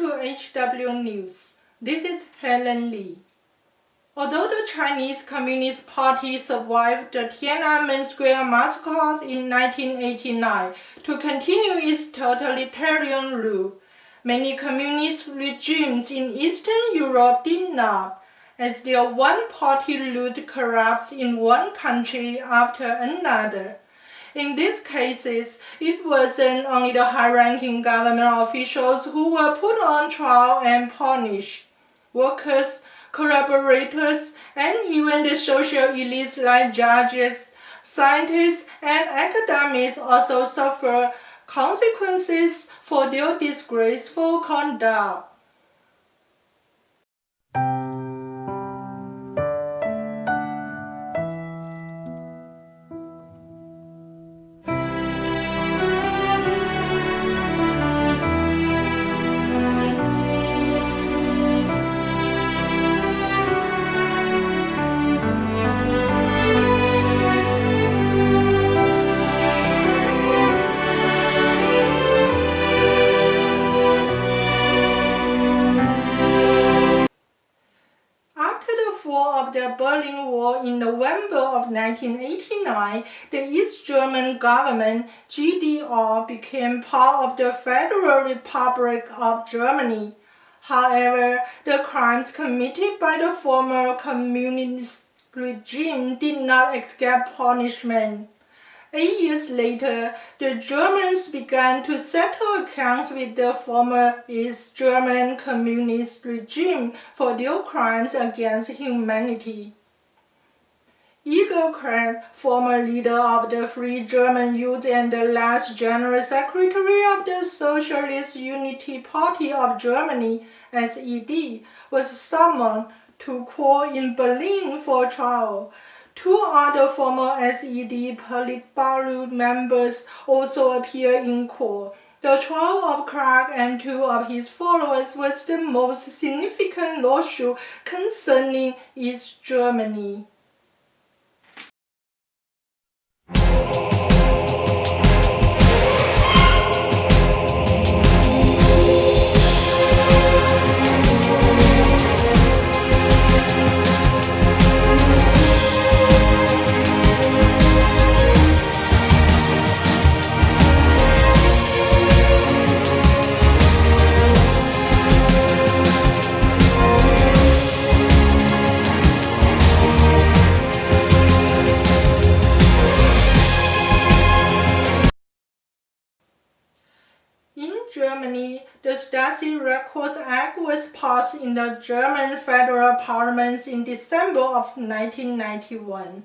to HW News. This is Helen Lee. Although the Chinese Communist Party survived the Tiananmen Square massacre in 1989 to continue its totalitarian rule, many communist regimes in Eastern Europe did not, as their one-party rule collapsed in one country after another. In these cases, it wasn't only the high-ranking government officials who were put on trial and punished. Workers, collaborators, and even the social elites like judges, scientists, and academics also suffer consequences for their disgraceful conduct. Of the Berlin Wall in November of 1989, the East German government, GDR, became part of the Federal Republic of Germany. However, the crimes committed by the former communist regime did not escape punishment. 8 years later, the Germans began to settle accounts with the former East German communist regime for their crimes against humanity. Igor Krebs, former leader of the Free German Youth and the last General Secretary of the Socialist Unity Party of Germany, SED, was summoned to court in Berlin for trial. 2 other former SED Politburo members also appeared in court. The trial of Clark and 2 of his followers was the most significant lawsuit concerning East Germany. Germany, the Stasi Records Act was passed in the German Federal Parliament in December of 1991.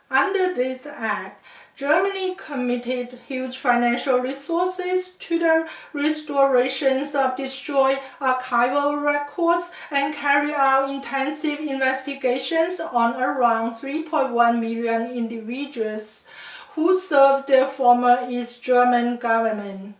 Under this act, Germany committed huge financial resources to the restoration of destroyed archival records and carried out intensive investigations on around 3.1 million individuals who served the former East German government.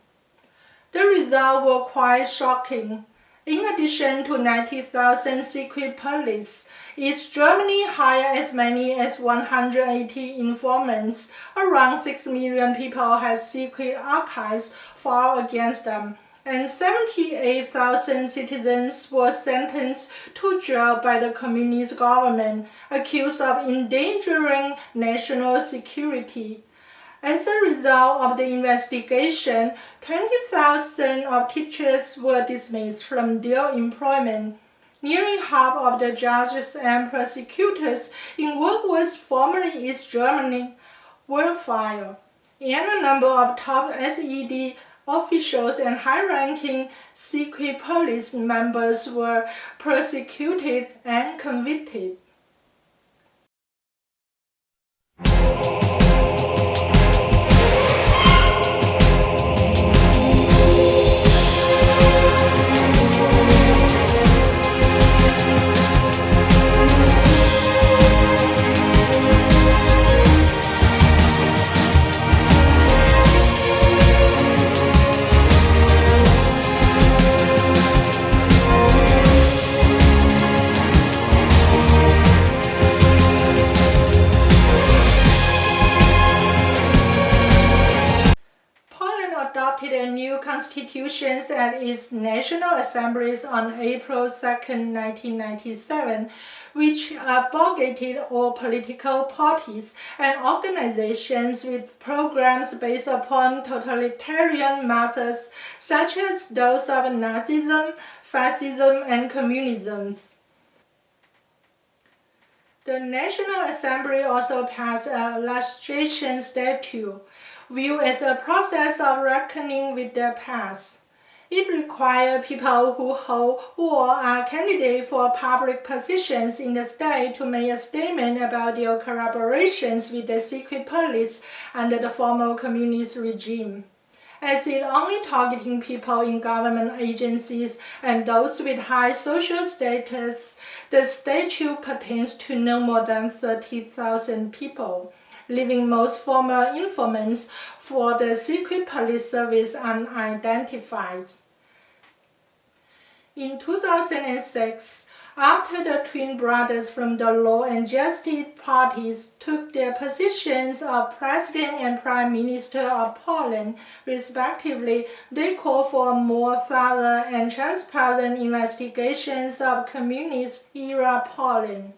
The results were quite shocking. In addition to 90,000 secret police, East Germany hired as many as 180 informants. Around 6 million people had secret archives filed against them, and 78,000 citizens were sentenced to jail by the communist government, accused of endangering national security. As a result of the investigation, 20,000 of teachers were dismissed from their employment. Nearly half of the judges and prosecutors in what was formerly East Germany were fired, and a number of top SED officials and high-ranking secret police members were prosecuted and convicted. constitutions at its national assemblies on April 2, 1997, which abrogated all political parties and organizations with programs based upon totalitarian methods such as those of Nazism, fascism, and communism. The National Assembly also passed a Lustration statute, viewed as a process of reckoning with the past. It required people who hold or are candidates for public positions in the state to make a statement about their collaborations with the secret police under the former communist regime. As it only targeting people in government agencies and those with high social status, the statute pertains to no more than 30,000 people, leaving most former informants for the secret police service unidentified. In 2006, after the twin brothers from the Law and Justice parties took their positions of President and Prime Minister of Poland, respectively, they called for more thorough and transparent investigations of communist-era Poland.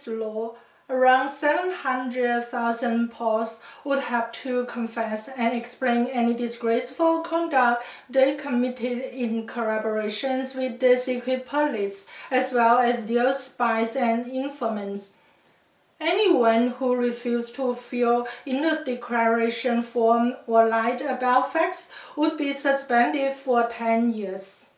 Law, around 700,000 Poles would have to confess and explain any disgraceful conduct they committed in collaborations with the secret police, as well as their spies and informants. Anyone who refused to fill in the declaration form or lied about facts would be suspended for 10 years.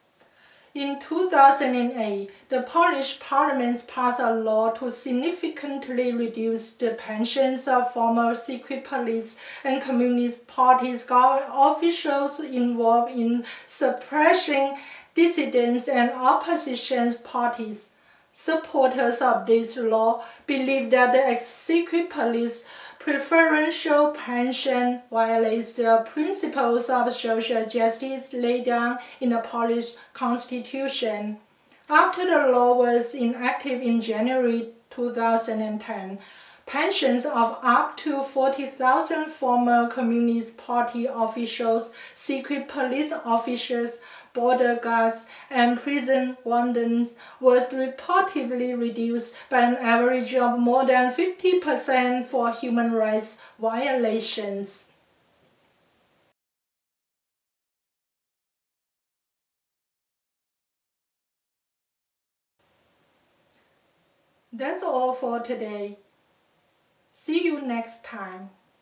In 2008, the Polish parliament passed a law to significantly reduce the pensions of former secret police and Communist parties officials involved in suppressing dissidents and opposition parties. Supporters of this law believe that the secret police preferential pension violates the principles of social justice laid down in the Polish constitution. After the law was enacted in January 2010, pensions of up to 40,000 former Communist Party officials, secret police officers, border guards, and prison wardens was reportedly reduced by an average of more than 50% for human rights violations. That's all for today. See you next time.